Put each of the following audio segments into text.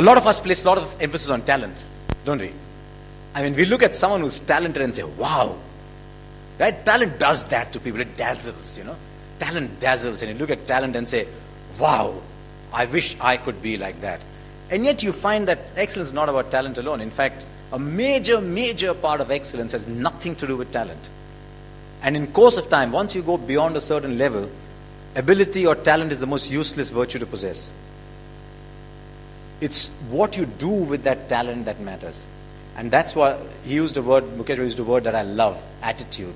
A lot of us place a lot of emphasis on talent, don't we? I mean, we look at someone who's talented and say, wow. Right? Talent does that to people. It dazzles, you know. Talent dazzles. And you look at talent and say, wow, I wish I could be like that. And yet you find that excellence is not about talent alone. In fact, a major part of excellence has nothing to do with talent. And in course of time, once you go beyond a certain level, ability or talent is the most useless virtue to possess. It's what you do with that talent that matters. And that's why Mukesh used a word that I love, attitude.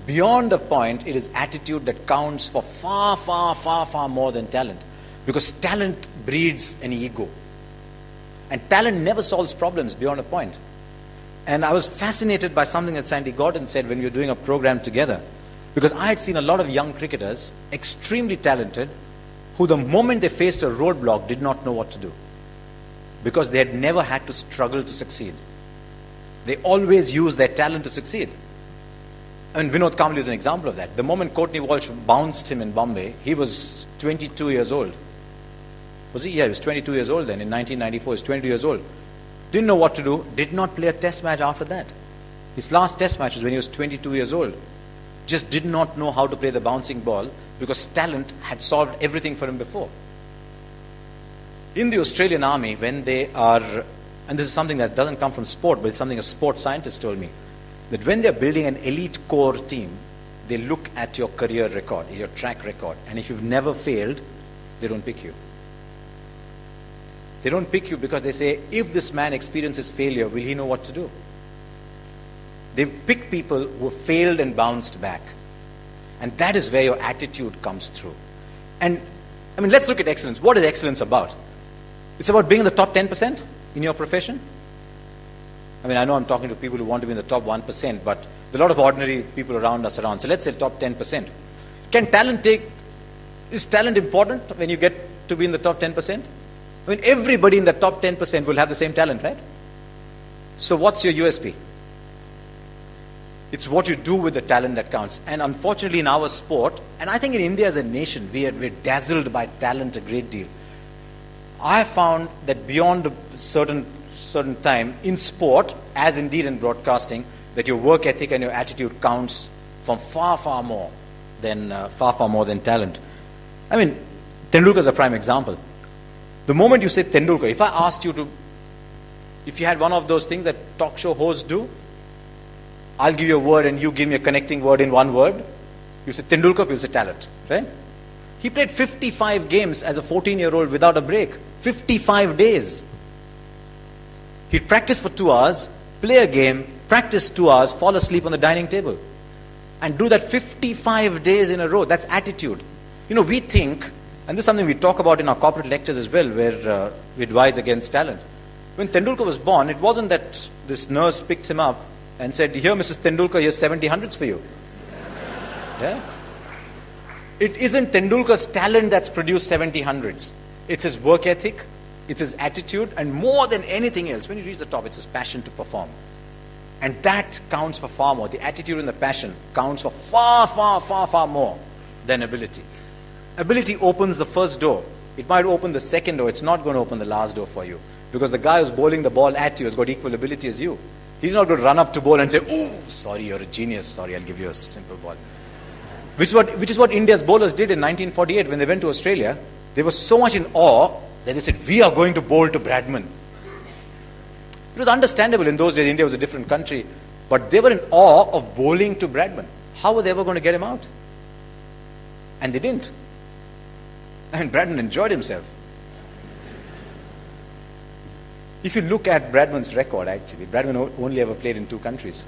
Beyond a point, it is attitude that counts for far more than talent. Because talent breeds an ego. And talent never solves problems beyond a point. And I was fascinated by something that Sandy Gordon said when we were doing a program together. Because I had seen a lot of young cricketers, extremely talented, who the moment they faced a roadblock did not know what to do. Because they had never had to struggle to succeed. They always used their talent to succeed. And Binod Kambli is an example of that. The moment Courtney Walsh bounced him in Bombay, he was 22 years old. Was he? Yeah, he was 22 years old then. In 1994, he was 22 years old. Didn't know what to do. Did not play a test match after that. His last test match was when he was 22 years old. Just did not know how to play the bouncing ball because talent had solved everything for him before. In the Australian Army, when they are, and this is something that doesn't come from sport, but it's something a sports scientist told me, that when they're building an elite core team, they look at your career record, your track record, and if you've never failed, they don't pick you. They don't pick you because they say, if this man experiences failure, will he know what to do? They pick people who failed and bounced back. And that is where your attitude comes through. And, I mean, let's look at excellence. What is excellence about? It's about being in the top 10% in your profession. I mean, I know I'm talking to people who want to be in the top 1%, but there are a lot of ordinary people around us around. So let's say top 10%. Is talent important when you get to be in the top 10%? I mean, everybody in the top 10% will have the same talent, right? So what's your USP? It's what you do with the talent that counts. And unfortunately in our sport, and I think in India as a nation, we're dazzled by talent a great deal. I found that beyond a certain time in sport, as indeed in broadcasting, that your work ethic and your attitude counts from far more than talent. I mean, Tendulkar is a prime example. The moment you say Tendulkar, if I asked you if you had one of those things that talk show hosts do, I'll give you a word and you give me a connecting word in one word. You say Tendulkar, people say talent, right? He played 55 games as a 14-year-old without a break. 55 days. He'd practice for 2 hours, play a game, practice 2 hours, fall asleep on the dining table. And do that 55 days in a row. That's attitude. You know, we think, and this is something we talk about in our corporate lectures as well, where we advise against talent. When Tendulkar was born, it wasn't that this nurse picked him up and said, here, Mrs. Tendulkar, here's 70 hundreds for you. Yeah? It isn't Tendulkar's talent that's produced 70 hundreds. It's his work ethic, it's his attitude, and more than anything else, when you reach the top, it's his passion to perform. And that counts for far more. The attitude and the passion counts for far more than ability. Ability opens the first door. It might open the second door. It's not going to open the last door for you. Because the guy who's bowling the ball at you has got equal ability as you. He's not going to run up to bowl and say, oh, sorry, you're a genius. Sorry, I'll give you a simple ball. Which is what India's bowlers did in 1948 when they went to Australia. They were so much in awe that they said, we are going to bowl to Bradman. It was understandable in those days. India was a different country. But they were in awe of bowling to Bradman. How were they ever going to get him out? And they didn't. And Bradman enjoyed himself. If you look at Bradman's record, actually, Bradman only ever played in 2 countries.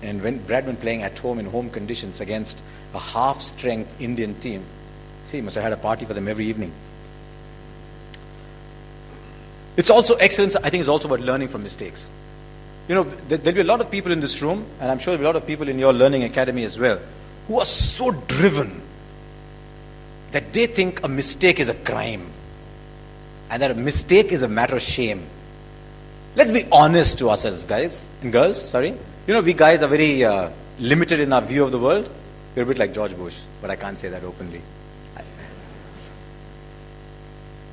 And when Bradman playing at home in home conditions against a half-strength Indian team, see, he must have had a party for them every evening. It's also excellence, I think, is also about learning from mistakes. You know, there'll be a lot of people in this room, and I'm sure there'll be a lot of people in your learning academy as well, who are so driven that they think a mistake is a crime and that a mistake is a matter of shame. Let's be honest to ourselves, guys and girls, sorry. You know, we guys are very limited in our view of the world. We're a bit like George Bush, but I can't say that openly.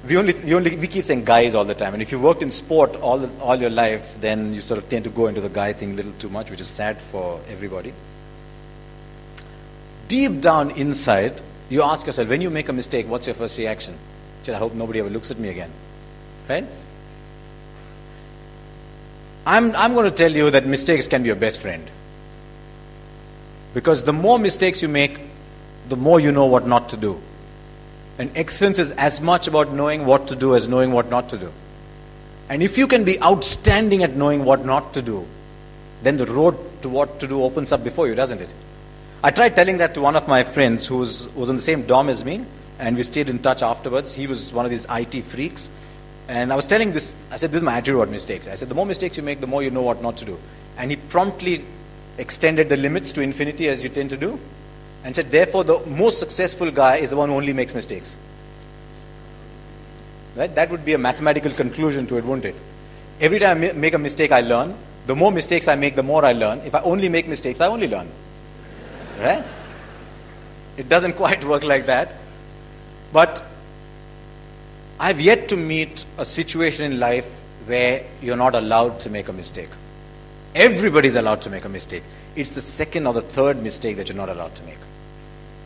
we keep saying guys all the time. And if you worked in sport all your life, then you sort of tend to go into the guy thing a little too much, which is sad for everybody. Deep down inside, you ask yourself, when you make a mistake, what's your first reaction? I hope nobody ever looks at me again. Right? I'm going to tell you that mistakes can be your best friend. Because the more mistakes you make, the more you know what not to do. And excellence is as much about knowing what to do as knowing what not to do. And if you can be outstanding at knowing what not to do, then the road to what to do opens up before you, doesn't it? I tried telling that to one of my friends who was in the same dorm as me, and we stayed in touch afterwards. He was one of these IT freaks. And I was telling this, I said, this is my attitude about mistakes. I said, the more mistakes you make, the more you know what not to do. And he promptly extended the limits to infinity, as you tend to do, and said, therefore, the most successful guy is the one who only makes mistakes. Right? That would be a mathematical conclusion to it, wouldn't it? Every time I make a mistake, I learn. The more mistakes I make, the more I learn. If I only make mistakes, I only learn. Right? It doesn't quite work like that. But I've yet to meet a situation in life where you're not allowed to make a mistake. Everybody's allowed to make a mistake. It's the second or the third mistake that you're not allowed to make.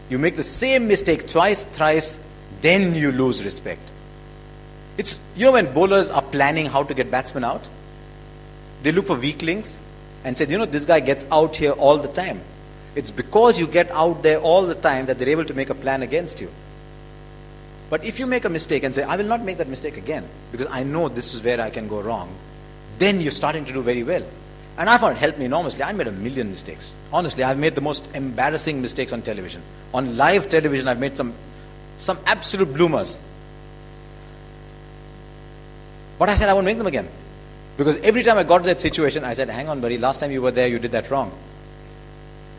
You make the same mistake twice, thrice, then you lose respect. It's, when bowlers are planning how to get batsmen out, they look for weaklings and say, this guy gets out here all the time. It's because you get out there all the time that they're able to make a plan against you. But if you make a mistake and say, I will not make that mistake again, because I know this is where I can go wrong, then you're starting to do very well. And I found it helped me enormously. I made a million mistakes. Honestly, I've made the most embarrassing mistakes on television. On live television, I've made some absolute bloomers. But I said I won't make them again. Because every time I got to that situation, I said, hang on, buddy, last time you were there, you did that wrong.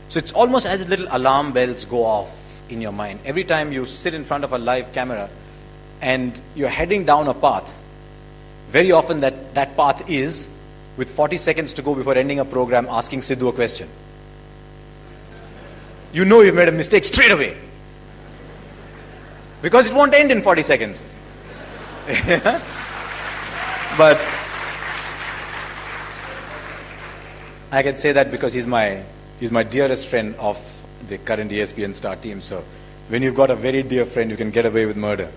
So it's almost as if little alarm bells go off in your mind. Every time you sit in front of a live camera and you're heading down a path, very often that path is with 40 seconds to go before ending a program, asking Sidhu a question. You know you've made a mistake straight away. Because it won't end in 40 seconds. But I can say that because he's my dearest friend of the current ESPN Star team. So when you've got a very dear friend, you can get away with murder.